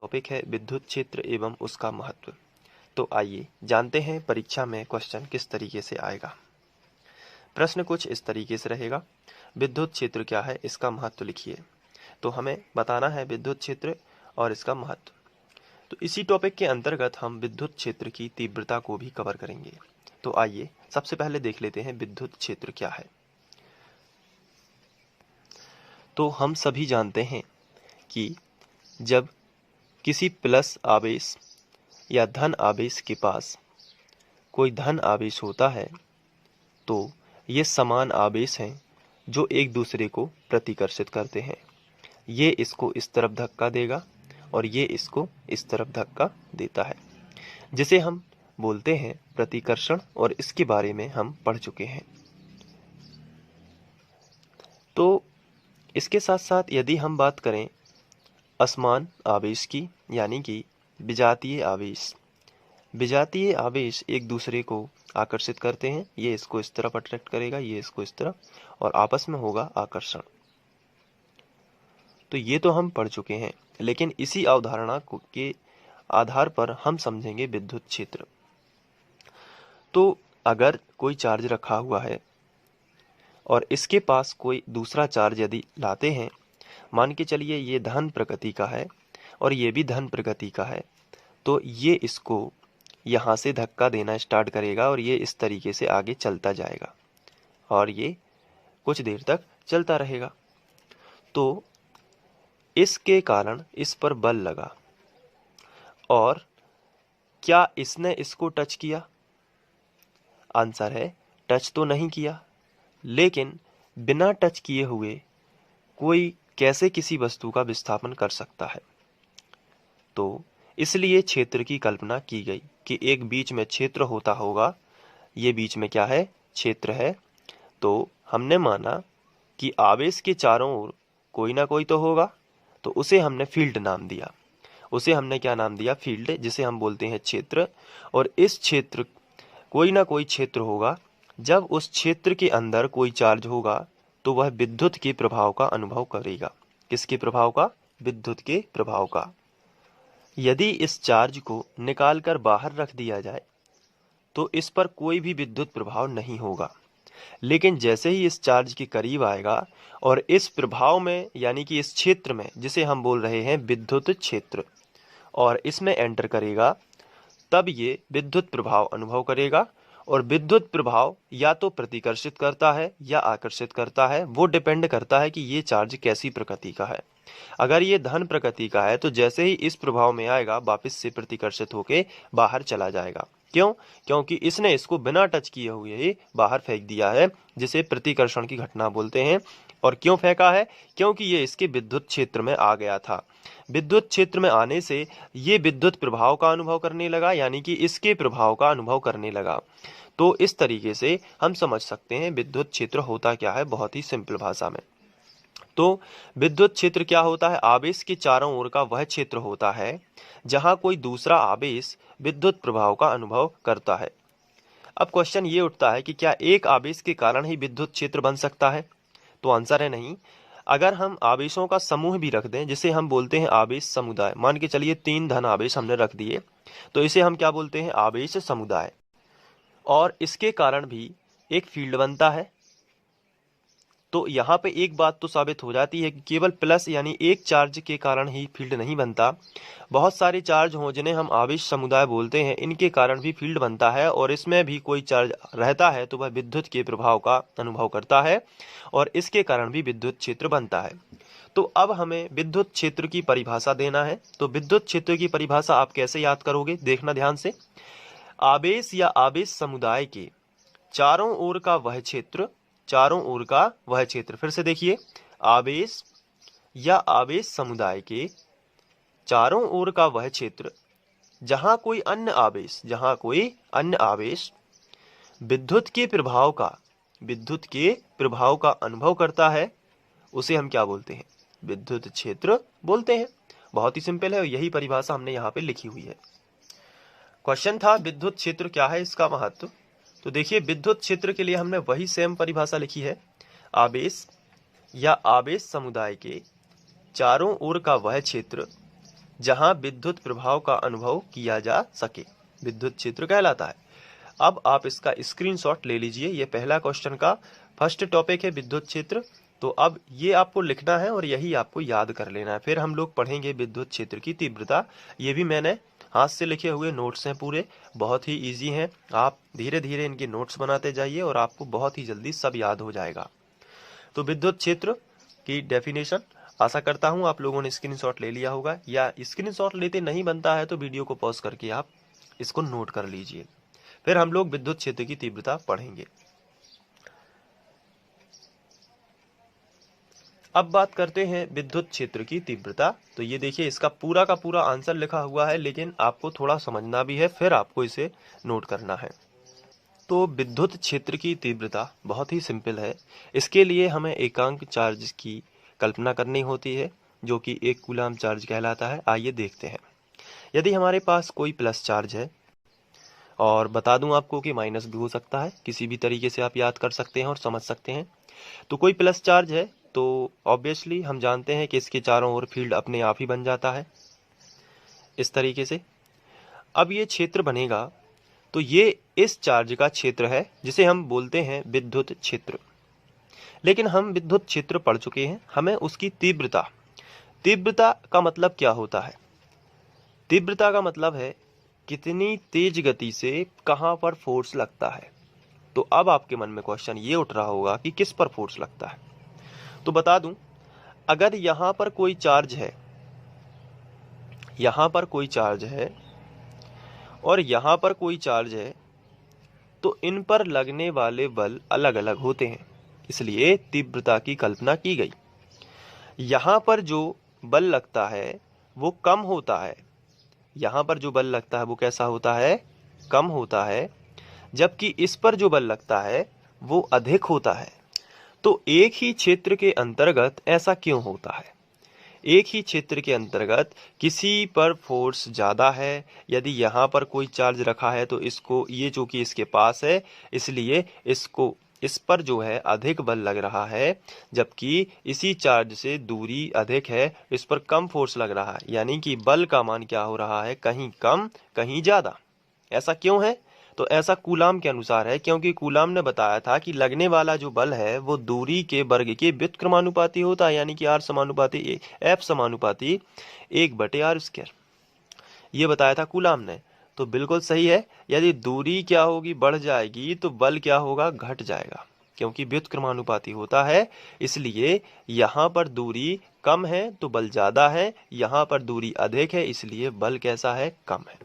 Topic है विद्युत क्षेत्र एवं उसका महत्व। तो आइए जानते हैं परीक्षा में क्वेश्चन किस तरीके से आएगा। प्रश्न कुछ इस तरीके से रहेगा, विद्युत क्षेत्र क्या है, इसका महत्व लिखिए। तो हमें बताना है विद्युत क्षेत्र और इसका महत्व। तो इसी टॉपिक के अंतर्गत हम विद्युत क्षेत्र की तीव्रता को भी कवर करेंगे। तो आइए सबसे पहले देख लेते हैं विद्युत क्षेत्र क्या है। तो हम सभी जानते हैं कि जब किसी प्लस आवेश या धन आवेश के पास कोई धन आवेश होता है तो ये समान आवेश हैं जो एक दूसरे को प्रतिकर्षित करते हैं। ये इसको इस तरफ धक्का देगा और ये इसको इस तरफ धक्का देता है, जिसे हम बोलते हैं प्रतिकर्षण, और इसके बारे में हम पढ़ चुके हैं। तो इसके साथ साथ यदि हम बात करें असमान आवेश की, यानी कि विजातीय आवेश, विजातीय आवेश एक दूसरे को आकर्षित करते हैं। ये इसको इस तरफ अट्रैक्ट करेगा, ये इसको इस तरफ, और आपस में होगा आकर्षण। तो ये तो हम पढ़ चुके हैं, लेकिन इसी अवधारणा के आधार पर हम समझेंगे विद्युत क्षेत्र। तो अगर कोई चार्ज रखा हुआ है और इसके पास कोई दूसरा चार्ज यदि लाते हैं, मान के चलिए ये धन प्रकृति का है और ये भी धन प्रकृति का है, तो ये इसको यहाँ से धक्का देना स्टार्ट करेगा और ये इस तरीके से आगे चलता जाएगा और ये कुछ देर तक चलता रहेगा। तो इसके कारण इस पर बल लगा, और क्या इसने इसको टच किया? आंसर है टच तो नहीं किया, लेकिन बिना टच किए हुए कोई कैसे किसी वस्तु का विस्थापन कर सकता है? तो इसलिए क्षेत्र की कल्पना की गई कि एक बीच में क्षेत्र होता होगा। ये बीच में क्या है? क्षेत्र है। तो हमने माना कि आवेश के चारों ओर कोई ना कोई तो होगा, तो उसे हमने फील्ड नाम दिया। उसे हमने क्या नाम दिया? फील्ड, जिसे हम बोलते हैं क्षेत्र। और इस क्षेत्र, कोई ना कोई क्षेत्र होगा। जब उस क्षेत्र के अंदर कोई चार्ज होगा तो वह विद्युत के प्रभाव का अनुभव करेगा। किसके प्रभाव का? विद्युत के प्रभाव का। यदि इस चार्ज को निकालकर बाहर रख दिया जाए तो इस पर कोई भी विद्युत प्रभाव नहीं होगा, लेकिन जैसे ही इस चार्ज के करीब आएगा और इस प्रभाव में, यानी कि इस क्षेत्र में, जिसे हम बोल रहे हैं विद्युत क्षेत्र, और इसमें एंटर करेगा, तब ये विद्युत प्रभाव अनुभव करेगा। और विद्युत प्रभाव या तो प्रतिकर्षित करता है या आकर्षित करता है, वो डिपेंड करता है कि ये चार्ज कैसी प्रकृति का है। अगर ये धन प्रकृति का है तो जैसे ही इस प्रभाव में आएगा वापस से प्रतिकर्षित होकर बाहर चला जाएगा। क्यों? क्योंकि इसने इसको बिना टच किए हुए ही बाहर फेंक दिया है, जिसे प्रतिकर्षण की घटना बोलते हैं। और क्यों फेंका है? क्योंकि ये इसके विद्युत क्षेत्र में आ गया था। विद्युत क्षेत्र में आने से ये विद्युत प्रभाव का अनुभव करने लगा, यानी कि इसके प्रभाव का अनुभव करने लगा। तो इस तरीके से हम समझ सकते हैं विद्युत क्षेत्र होता क्या है, बहुत ही सिंपल भाषा में। तो विद्युत क्षेत्र क्या होता है? आवेश के चारों ओर का वह क्षेत्र होता है जहां कोई दूसरा आवेश विद्युत प्रभाव का अनुभव करता है। अब क्वेश्चन ये उठता है कि क्या एक आवेश के कारण ही विद्युत क्षेत्र बन सकता है? तो आंसर है नहीं। अगर हम आवेशों का समूह भी रख दें, जिसे हम बोलते हैं आवेश समुदाय, मान के चलिए 3 धन आवेश हमने रख दिए, तो इसे हम क्या बोलते हैं? आवेश समुदाय। और इसके कारण भी एक फील्ड बनता है। तो यहाँ पे एक बात तो साबित हो जाती है कि केवल प्लस यानी एक चार्ज के कारण ही फील्ड नहीं बनता। बहुत सारे चार्ज हों जिन्हें हम आवेश समुदाय बोलते हैं, इनके कारण भी फील्ड बनता है, और इसमें भी कोई चार्ज रहता है तो वह विद्युत के प्रभाव का अनुभव करता है, और इसके कारण भी विद्युत क्षेत्र बनता है। तो अब हमें विद्युत क्षेत्र की परिभाषा देना है। तो विद्युत क्षेत्र की परिभाषा आप कैसे याद करोगे? देखना ध्यान से। आवेश या आवेश समुदाय के चारों ओर का वह क्षेत्र, चारों ओर का वह क्षेत्र। फिर से देखिए, आवेश या आवेश समुदाय के चारों ओर का वह क्षेत्र जहां कोई अन्य आवेश विद्युत के प्रभाव का अनुभव करता है, उसे हम क्या बोलते हैं? विद्युत क्षेत्र बोलते हैं। बहुत ही सिंपल है, और यही परिभाषा हमने यहाँ पे लिखी हुई है। क्वेश्चन था विद्युत क्षेत्र क्या है, इसका महत्व। तो देखिए, विद्युत क्षेत्र के लिए हमने वही सेम परिभाषा लिखी है। आवेश या आवेश समुदाय के चारों ओर का वह क्षेत्र जहां विद्युत प्रभाव का अनुभव किया जा सके, विद्युत क्षेत्र कहलाता है। अब आप इसका स्क्रीनशॉट ले लीजिए। ये पहला क्वेश्चन का फर्स्ट टॉपिक है विद्युत क्षेत्र। तो अब ये आपको लिखना है और यही आपको याद कर लेना है। फिर हम लोग पढ़ेंगे विद्युत क्षेत्र की तीव्रता। ये भी मैंने हाथ से लिखे हुए नोट्स हैं पूरे, बहुत ही इजी हैं। आप धीरे धीरे इनके नोट्स बनाते जाइए और आपको बहुत ही जल्दी सब याद हो जाएगा। तो विद्युत क्षेत्र की डेफिनेशन आशा करता हूं आप लोगों ने स्क्रीनशॉट ले लिया होगा, या स्क्रीनशॉट लेते नहीं बनता है तो वीडियो को पॉज करके आप इसको नोट कर लीजिए। फिर हम लोग विद्युत क्षेत्र की तीव्रता पढ़ेंगे। अब बात करते हैं विद्युत क्षेत्र की तीव्रता। तो ये देखिए, इसका पूरा का पूरा आंसर लिखा हुआ है, लेकिन आपको थोड़ा समझना भी है, फिर आपको इसे नोट करना है। तो विद्युत क्षेत्र की तीव्रता बहुत ही सिंपल है। इसके लिए हमें एकांक चार्ज की कल्पना करनी होती है, जो कि 1 कूलम चार्ज कहलाता है। आइए देखते हैं। यदि हमारे पास कोई प्लस चार्ज है, और बता दूं आपको कि माइनस भी हो सकता है, किसी भी तरीके से आप याद कर सकते हैं और समझ सकते हैं। तो कोई प्लस चार्ज है तो ऑब्वियसली हम जानते हैं कि इसके चारों ओर फील्ड अपने आप ही बन जाता है इस तरीके से। अब ये क्षेत्र बनेगा, तो ये इस चार्ज का क्षेत्र है जिसे हम बोलते हैं विद्युत क्षेत्र। लेकिन हम विद्युत क्षेत्र पढ़ चुके हैं, हमें उसकी तीव्रता, तीव्रता का मतलब क्या होता है? तीव्रता का मतलब है कितनी तेज गति से कहां पर फोर्स लगता है। तो अब आपके मन में क्वेश्चन ये उठ रहा होगा कि किस पर फोर्स लगता है। तो बता दूं, अगर यहां पर कोई चार्ज है, यहां पर कोई चार्ज है और यहां पर कोई चार्ज है, तो इन पर लगने वाले बल अलग अलग होते हैं, इसलिए तीव्रता की कल्पना की गई। यहां पर जो बल लगता है वो कम होता है, यहां पर जो बल लगता है वो कैसा होता है? कम होता है। जबकि इस पर जो बल लगता है वो अधिक होता है। तो एक ही क्षेत्र के अंतर्गत ऐसा क्यों होता है? एक ही क्षेत्र के अंतर्गत किसी पर फोर्स ज़्यादा है। यदि यहाँ पर कोई चार्ज रखा है तो इसको, ये जो कि इसके पास है, इसलिए इसको, इस पर जो है अधिक बल लग रहा है, जबकि इसी चार्ज से दूरी अधिक है, इस पर कम फोर्स लग रहा है। यानी कि बल का मान क्या हो रहा है? कहीं कम कहीं ज़्यादा। ऐसा क्यों है? तो ऐसा कूलाम के अनुसार है, क्योंकि कूलाम ने बताया था कि लगने वाला जो बल है वो दूरी के वर्ग के व्युत्क्रमानुपाती होता है, यानी कि R समानुपाती F समानुपाती 1/r²। ये बताया था कूलाम ने। तो बिल्कुल सही है। यदि दूरी क्या होगी? बढ़ जाएगी, तो बल क्या होगा? घट जाएगा, क्योंकि व्युत्क्रमानुपाती होता है। इसलिए यहाँ पर दूरी कम है तो बल ज्यादा है, यहाँ पर दूरी अधिक है इसलिए बल कैसा है? कम है।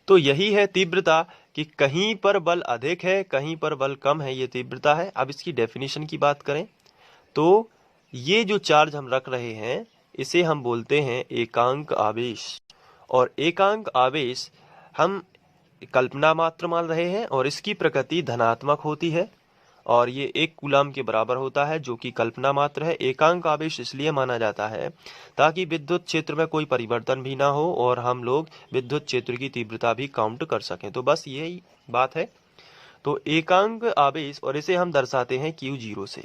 तो यही है तीव्रता, कि कहीं पर बल अधिक है कहीं पर बल कम है, ये तीव्रता है। अब इसकी डेफिनेशन की बात करें तो ये जो चार्ज हम रख रहे हैं इसे हम बोलते हैं एकांक आवेश। और एकांक आवेश हम कल्पना मात्र मान रहे हैं और इसकी प्रकृति धनात्मक होती है और ये 1 कूलम के बराबर होता है, जो कि कल्पना मात्र है। एकांक आवेश इसलिए माना जाता है ताकि विद्युत क्षेत्र में कोई परिवर्तन भी ना हो और हम लोग विद्युत क्षेत्र की तीव्रता भी काउंट कर सकें। तो बस यही बात है। तो एकांक आवेश, और इसे हम दर्शाते हैं Q0 से।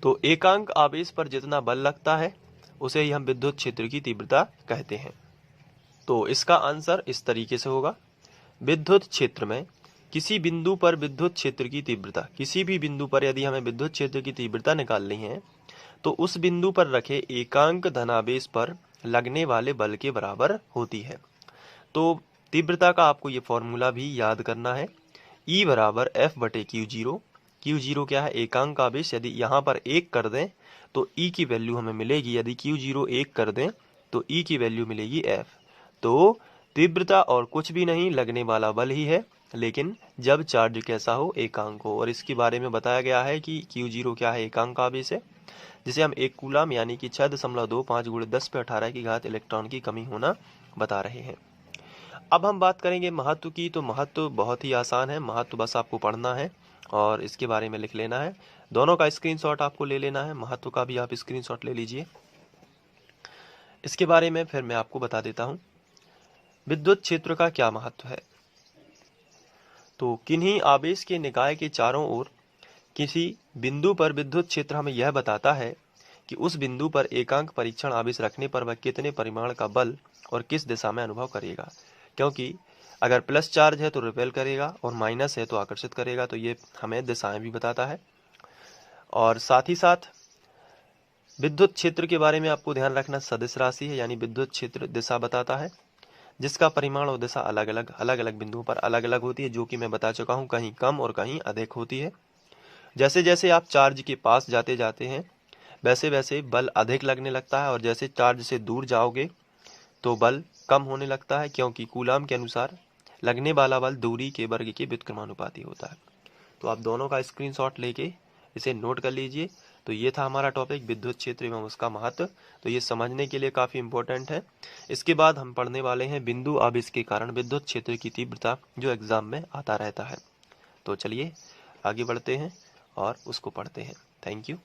तो एकांक आवेश पर जितना बल लगता है उसे ही हम विद्युत क्षेत्र की तीव्रता कहते हैं। तो इसका आंसर इस तरीके से होगा। विद्युत क्षेत्र में किसी बिंदु पर विद्युत क्षेत्र की तीव्रता, किसी भी बिंदु पर यदि हमें विद्युत क्षेत्र की तीव्रता निकालनी है तो उस बिंदु पर रखे एकांक धनावेश पर लगने वाले बल के बराबर होती है। तो तीव्रता का आपको ये फॉर्मूला भी याद करना है, E बराबर F/Q0। Q0 क्या है? एकांक आवेश। यदि यहाँ पर 1 कर दें तो E की वैल्यू हमें मिलेगी, यदि Q0 1 कर दें तो E की वैल्यू मिलेगी F। तो तीव्रता और कुछ भी नहीं, लगने वाला बल ही है, लेकिन जब चार्ज कैसा हो? एकांक हो। और इसके बारे में बताया गया है कि Q0 क्या है? एकांक आवेश है, जिसे हम 1 कूलम यानी कि 6.25 × 10⁻⁸ इलेक्ट्रॉन की कमी होना बता रहे हैं। अब हम बात करेंगे महत्व की। तो महत्व बहुत ही आसान है, महत्व बस आपको पढ़ना है और इसके बारे में लिख लेना है। दोनों का स्क्रीनशॉट आपको ले लेना है, महत्व का भी आप स्क्रीनशॉट ले लीजिए। इसके बारे में फिर मैं आपको बता देता हूँ। विद्युत क्षेत्र का क्या महत्व है? तो किन्हीं आवेश के निकाय के चारों ओर किसी बिंदु पर विद्युत क्षेत्र हमें यह बताता है कि उस बिंदु पर एकांक परीक्षण आवेश रखने पर वह कितने परिमाण का बल और किस दिशा में अनुभव करेगा। क्योंकि अगर प्लस चार्ज है तो रिपेल करेगा और माइनस है तो आकर्षित करेगा, तो ये हमें दिशाएं भी बताता है। और साथ ही साथ विद्युत क्षेत्र के बारे में आपको ध्यान रखना सदिश राशि है, यानी विद्युत क्षेत्र दिशा बताता है, जिसका परिमाण और दिशा अलग अलग बिंदुओं पर अलग अलग होती है, जो कि मैं बता चुका हूँ, कहीं कम और कहीं अधिक होती है। जैसे जैसे आप चार्ज के पास जाते जाते हैं वैसे वैसे बल अधिक लगने लगता है, और जैसे चार्ज से दूर जाओगे तो बल कम होने लगता है, क्योंकि कूलाम के अनुसार लगने वाला बल दूरी के वर्ग के व्युत्क्रमानुपाती होता है। तो आप दोनों का स्क्रीनशॉट लेके इसे नोट कर लीजिए। तो ये था हमारा टॉपिक विद्युत क्षेत्र एवं उसका महत्व। तो ये समझने के लिए काफ़ी इंपॉर्टेंट है। इसके बाद हम पढ़ने वाले हैं बिंदु आवेश के कारण विद्युत क्षेत्र की तीव्रता, जो एग्जाम में आता रहता है। तो चलिए आगे बढ़ते हैं और उसको पढ़ते हैं। Thank you.